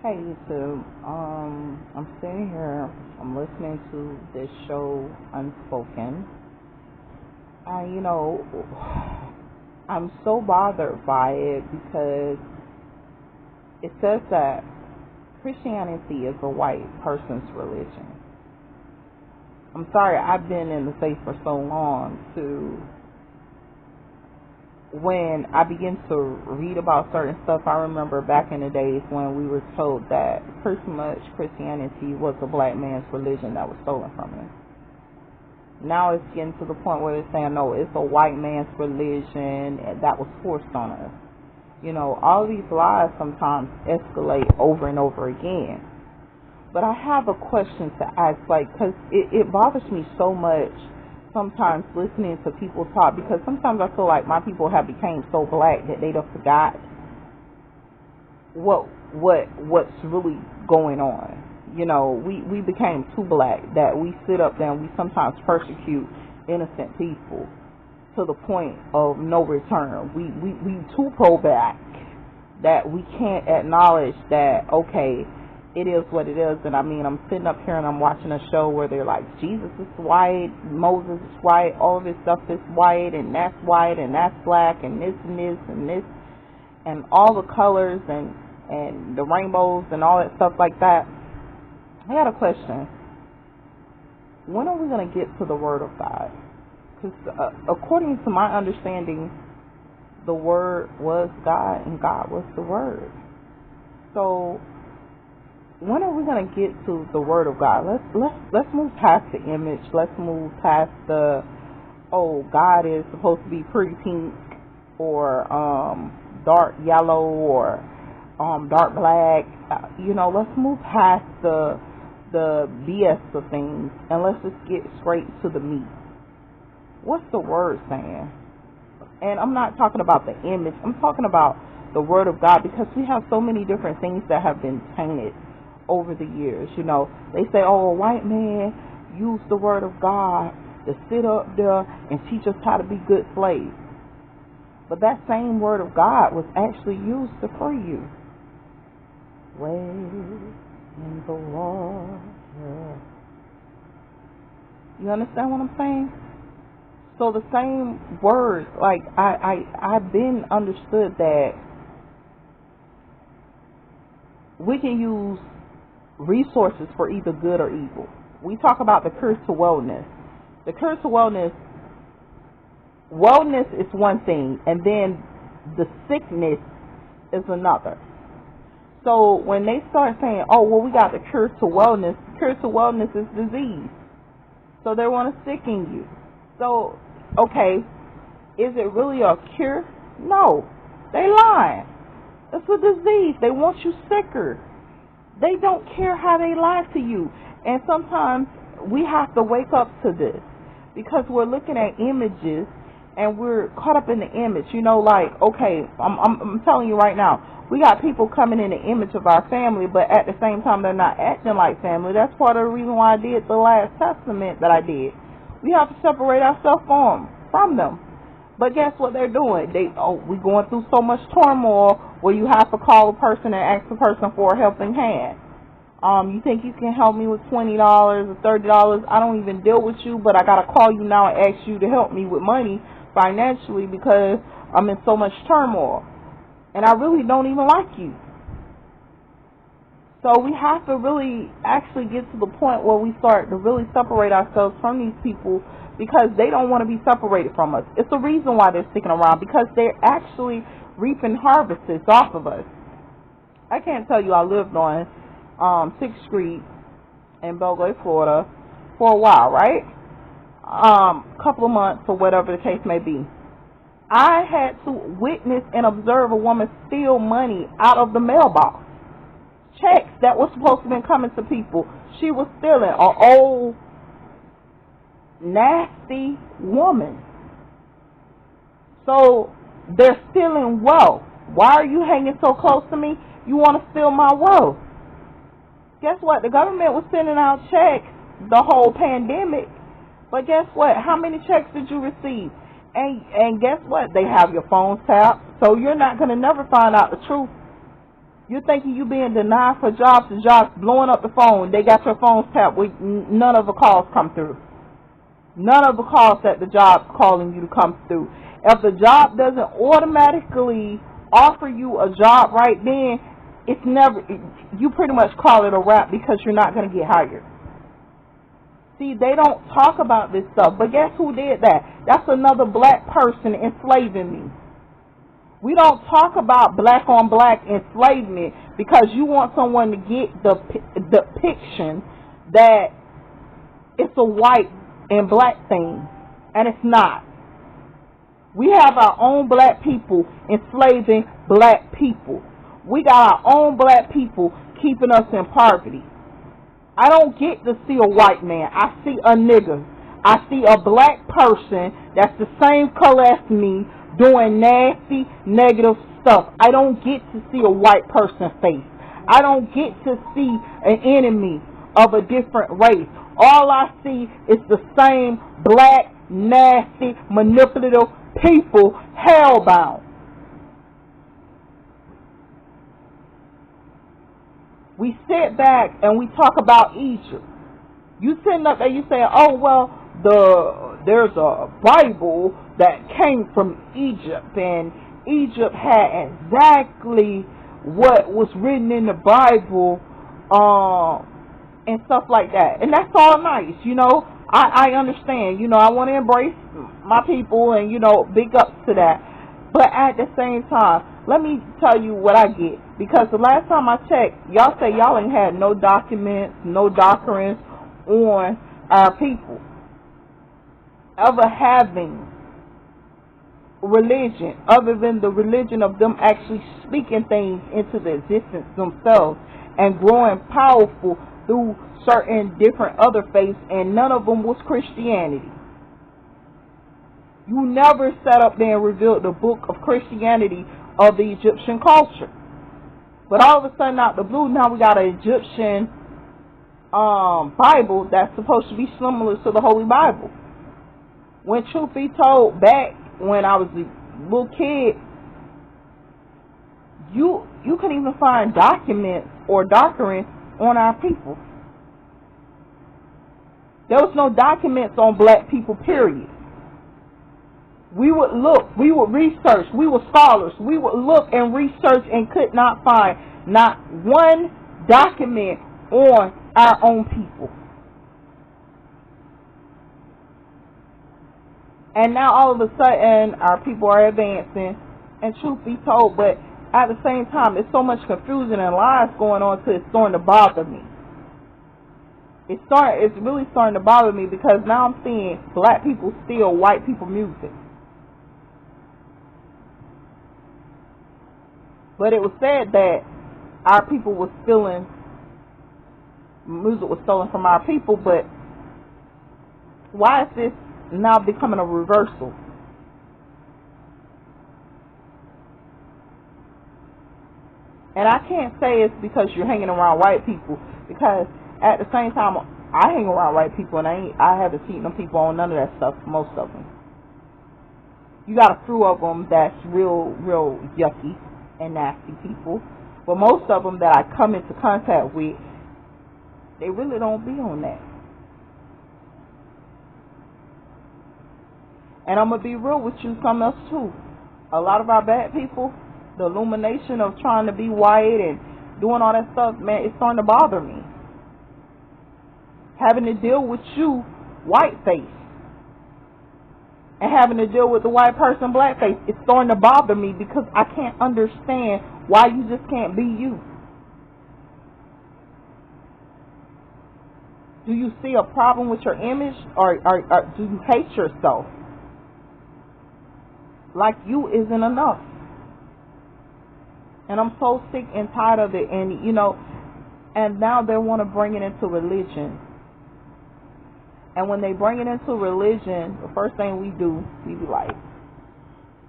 Hey YouTube, I'm sitting here, I'm listening to this show, Unspoken, and I'm so bothered by it because it says that Christianity is a white person's religion. I'm sorry, I've been in the faith for so long to when I begin to read about certain stuff. I remember back in the days when we were told that pretty much Christianity was a black man's religion that was stolen from him. Now it's getting to the point where they're saying, no, it's a white man's religion that was forced on us. All these lies sometimes escalate over and over again. But I have a question to ask, because it bothers me so much sometimes listening to people talk, because sometimes I feel like my people have become so black that they don't forgot what's really going on. We became too black that we sit up there and we sometimes persecute innocent people to the point of no return. We too pro-black that we can't acknowledge that, okay, it is what it is. And I'm sitting up here and I'm watching a show where they're like, Jesus is white, Moses is white, all of this stuff is white, and that's black, and this and this and this, and all the colors and the rainbows and all that stuff like that. I got a question. When are we going to get to the Word of God? Because according to my understanding, the Word was God and God was the Word. So when are we going to get to the Word of God? Let's move past the image. Let's move past the, God is supposed to be pretty pink or dark yellow or dark black. Let's move past the BS of things and let's just get straight to the meat. What's the Word saying? And I'm not talking about the image. I'm talking about the Word of God, because we have so many different things that have been tainted over the years. They say, a white man used the Word of God to sit up there and teach us how to be good slaves. But that same Word of God was actually used to free you. Wade in the water. You understand what I'm saying? So the same words, I've been understood that we can use resources for either good or evil. We talk about the curse to wellness. The curse to wellness is one thing, and then the sickness is another. So when they start saying, we got the curse to wellness is disease. So they want to sicken you. So, okay, is it really a cure? No, they lying. It's a disease. They want you sicker. They don't care how they lie to you. And sometimes we have to wake up to this, because we're looking at images and we're caught up in the image. Okay, I'm telling you right now, we got people coming in the image of our family, but at the same time they're not acting like family. That's part of the reason why I did the last testament that I did. We have to separate ourselves from them. But guess what they're doing? We going through so much turmoil where you have to call a person and ask the person for a helping hand. You think you can help me with $20 or $30? I don't even deal with you, but I gotta call you now and ask you to help me with money financially because I'm in so much turmoil. And I really don't even like you. So we have to really actually get to the point where we start to really separate ourselves from these people, because they don't want to be separated from us. It's the reason why they're sticking around, because they're actually reaping harvests off of us. I can't tell you, I lived on 6th Street in Belgrade, Florida for a while, right? Couple of months or whatever the case may be. I had to witness and observe a woman steal money out of the mailbox. Checks that were supposed to be coming to people, she was stealing. An old, nasty woman. So they're stealing wealth. Why are you hanging so close to me? You want to steal my wealth. Guess what? The government was sending out checks the whole pandemic. But guess what? How many checks did you receive? And guess what? They have your phone tapped, so you're not going to never find out the truth. You're thinking you being denied for jobs, the jobs blowing up the phone. They got your phones tapped with none of the calls come through. None of the calls that the job's calling you to come through. If the job doesn't automatically offer you a job right then, it's never, you pretty much call it a wrap because you're not going to get hired. See, they don't talk about this stuff, but guess who did that? That's another black person enslaving me. We don't talk about black on black enslavement because you want someone to get the depiction that it's a white and black thing, and it's not. We have our own black people enslaving black people. We got our own black people keeping us in poverty. I don't get to see a white man. I see a nigger. I see a black person that's the same color as me doing nasty, negative stuff. I don't get to see a white person's face. I don't get to see an enemy of a different race. All I see is the same black, nasty, manipulative people hellbound. We sit back and we talk about Egypt. You sitting up there, you say, oh, well, there's a Bible that came from Egypt, and Egypt had exactly what was written in the Bible, and stuff like that. And that's all nice, you know. I understand, you know, I want to embrace my people and, you know, big ups to that. But at the same time, let me tell you what I get. Because the last time I checked, y'all say y'all ain't had no documents, no doctrines on our people ever having religion other than the religion of them actually speaking things into the existence themselves and growing powerful through certain different other faiths, and none of them was Christianity. You never sat up there and revealed the book of Christianity of the Egyptian culture. But all of a sudden, out the blue, now we got an Egyptian Bible that's supposed to be similar to the Holy Bible. When truth be told, back when I was a little kid, you couldn't even find documents or doctrine on our people. There was no documents on black people, period. We would look, we would research, we were scholars, we would look and research and could not find not one document on our own people. And now all of a sudden our people are advancing, and truth be told, but at the same time there's so much confusion and lies going on till it's starting to bother me. It's really starting to bother me because now I'm seeing black people steal white people music. But it was said that our people was stealing, music was stolen from our people, but why is this now becoming a reversal? And I can't say it's because you're hanging around white people, because at the same time, I hang around white people and I haven't seen them people on none of that stuff, most of them. You got a few of them that's real yucky and nasty people, but most of them that I come into contact with, they really don't be on that. And I'm going to be real with you, something else too. A lot of our bad people, the illumination of trying to be white and doing all that stuff, man, it's starting to bother me. Having to deal with you, white face, and having to deal with the white person, black face, it's starting to bother me because I can't understand why you just can't be you. Do you see a problem with your image, or do you hate yourself? Like you isn't enough. And I'm so sick and tired of it. And you know, and now they want to bring it into religion. And when they bring it into religion, the first thing we do, we be like,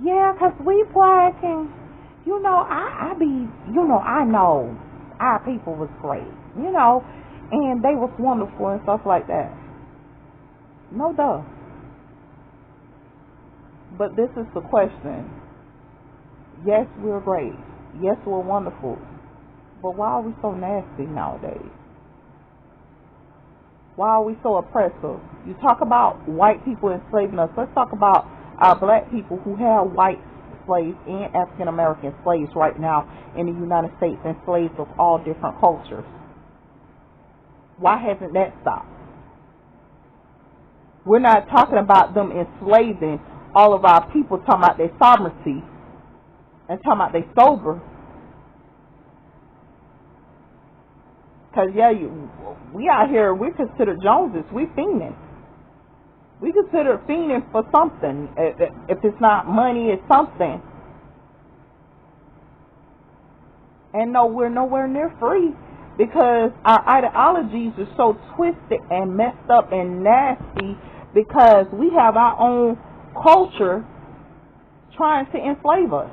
yeah, 'cause we black, and you know, I know our people was great, you know, and they was wonderful and stuff like that. No duh. But this is the question. Yes, we're great. Yes, we're wonderful. But why are we so nasty nowadays? Why are we so oppressive? You talk about white people enslaving us. Let's talk about our black people who have white slaves and African American slaves right now in the United States, and slaves of all different cultures. Why hasn't that stopped? We're not talking about them enslaving all of our people, talking about their sovereignty and talking about they sober. Because, we out here, we're considered Joneses. We fiending. We consider fiending for something. If it's not money, it's something. And no, we're nowhere near free, because our ideologies are so twisted and messed up and nasty, because we have our own culture trying to enslave us.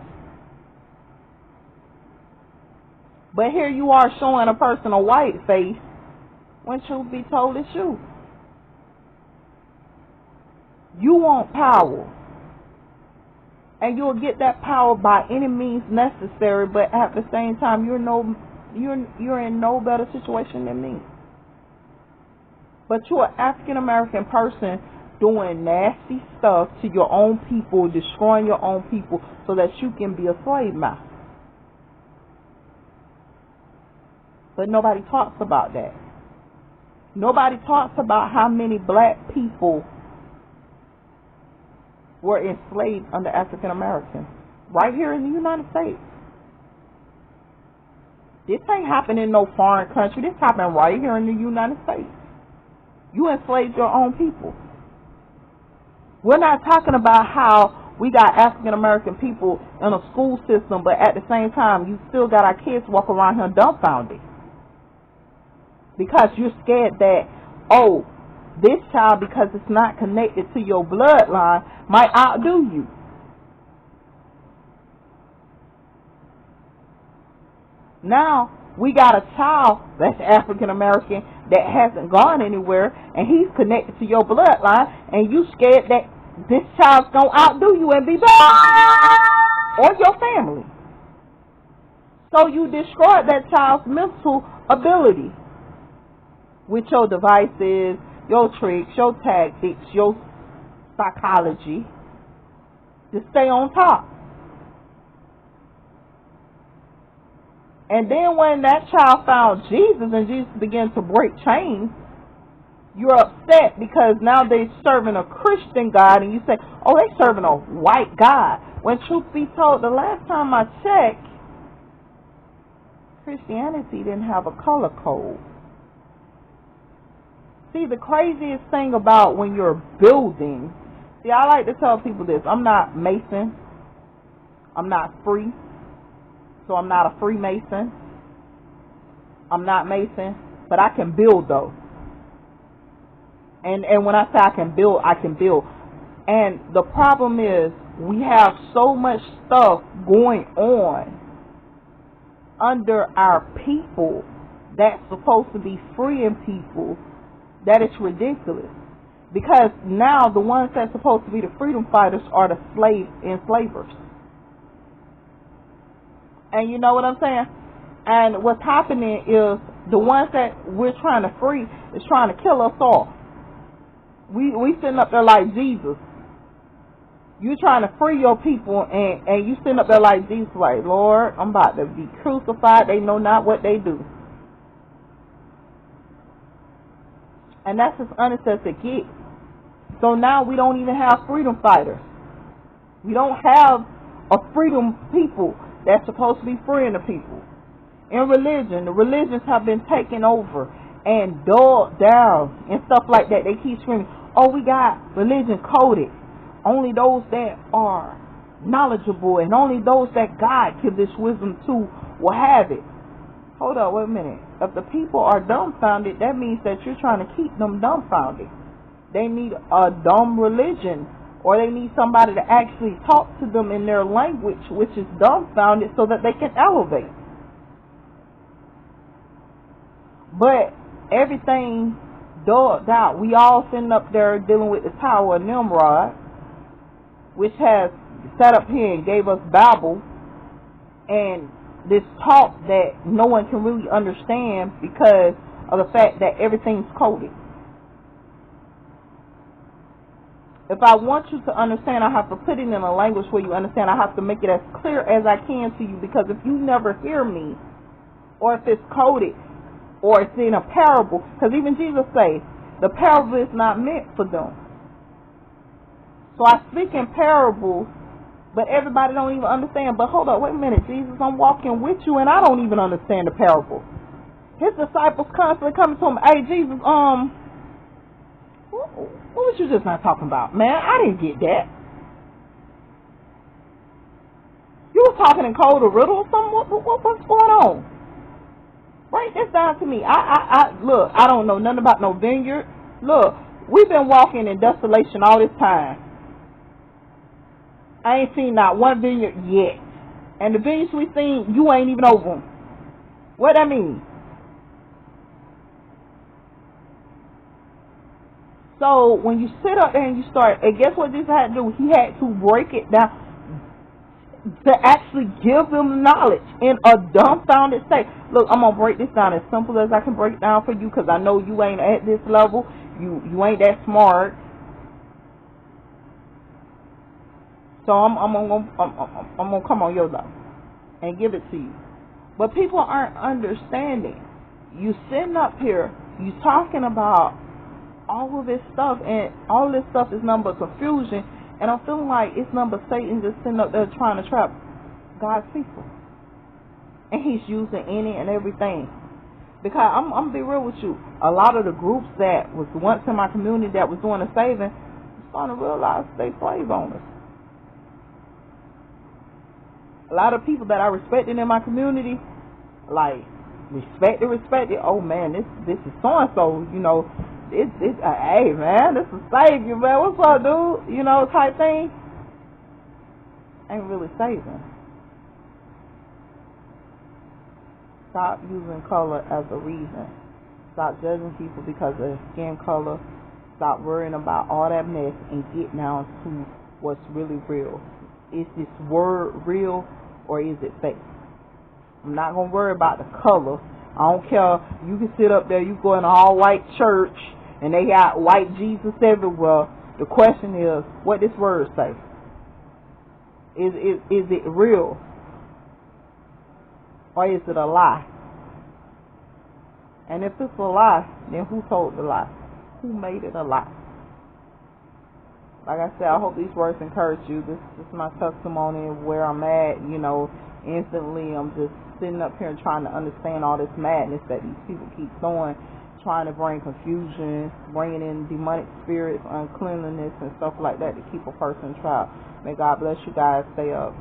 But here you are showing a person a white face when truth be told it's you. You want power, and you'll get that power by any means necessary, but at the same time you're in no better situation than me. But you're an African American person doing nasty stuff to your own people, destroying your own people so that you can be a slave master. But nobody talks about that. Nobody talks about how many black people were enslaved under African Americans right here in the United States. This ain't happening in no foreign country. This happened right here in the United States. You enslaved your own people. We're not talking about how we got African American people in a school system, but at the same time you still got our kids walking around here dumbfounded, because you're scared that, this child, because it's not connected to your bloodline, might outdo you. Now, we got a child that's African American that hasn't gone anywhere, and he's connected to your bloodline, and you scared that this child's going to outdo you and be better, or your family. So you destroyed that child's mental ability with your devices, your tricks, your tactics, your psychology to stay on top. And then when that child found Jesus and Jesus began to break chains, you're upset because now they're serving a Christian God, and you say, they're serving a white God. When truth be told, the last time I checked, Christianity didn't have a color code. See, the craziest thing about when you're building, I like to tell people this: I'm not Mason, I'm not free, so I'm not a Freemason, I'm not Mason, but I can build though. And when I say I can build, I can build. And the problem is, we have so much stuff going on under our people that's supposed to be freeing people, that it's ridiculous. Because now the ones that's supposed to be the freedom fighters are the enslavers. And you know what I'm saying? And what's happening is the ones that we're trying to free is trying to kill us off. We sitting up there like Jesus. You trying to free your people, and you sitting up there like Jesus, like, Lord, I'm about to be crucified. They know not what they do. And that's as honest as it gets. So now we don't even have freedom fighters. We don't have a freedom people that's supposed to be freeing the people. In religion, the religions have been taken over and dulled down and stuff like that. They keep screaming, we got religion coded. Only those that are knowledgeable and only those that God give this wisdom to will have it. Hold up, wait a minute. If the people are dumbfounded, that means that you're trying to keep them dumbfounded. They need a dumb religion, or they need somebody to actually talk to them in their language, which is dumbfounded, so that they can elevate. But everything dulled out. We all sitting up there dealing with the Tower of Nimrod, which has sat up here and gave us Babel, and this talk that no one can really understand because of the fact that everything's coded. If I want you to understand, I have to put it in a language where you understand. I have to make it as clear as I can to you, because if you never hear me, or if it's coded, or it's in a parable, because even Jesus say, the parable is not meant for them. So I speak in parables, but everybody don't even understand. But hold up, wait a minute, Jesus, I'm walking with you, and I don't even understand the parable. His disciples constantly coming to him, hey, Jesus, what was you just not talking about? Man, I didn't get that. You were talking in code or riddle or something? What's going on? Break this down to me. Look, I don't know nothing about no vineyard. Look, we've been walking in desolation all this time. I ain't seen not one vineyard yet. And the vineyards we seen, you ain't even over them. What that mean? So when you sit up there and you start, and guess what Jesus had to do? He had to break it down to actually give them knowledge in a dumbfounded state. Look, I'm going to break this down as simple as I can break it down for you, because I know you ain't at this level. You ain't that smart. So I'm gonna come on your level and give it to you. But people aren't understanding. You sitting up here, you talking about all of this stuff, and all this stuff is nothing but confusion. And I'm feeling like it's nothing but Satan just sitting up there trying to trap God's people. And he's using any and everything. Because I'm gonna be real with you. A lot of the groups that was once in my community that was doing the saving, I'm starting to realize they slave owners. A lot of people that I respected in my community, like respected. Oh man, this is so and so. You know, it's hey man, this is Savior, man. What's up, dude? You know, type thing. Ain't really saving. Stop using color as a reason. Stop judging people because of their skin color. Stop worrying about all that mess and get down to what's really real. Is this word real or is it fake? I'm not going to worry about the color. I don't care. You can sit up there, you go in an all white church and they got white Jesus everywhere. The question is, what this word say? Is it real? Or is it a lie? And if it's a lie, then who told the lie? Who made it a lie? Like I said, I hope these words encourage you. This is my testimony of where I'm at. You know, instantly I'm just sitting up here and trying to understand all this madness that these people keep throwing, trying to bring confusion, bringing in demonic spirits, uncleanliness, and stuff like that to keep a person trapped. May God bless you guys. Stay up.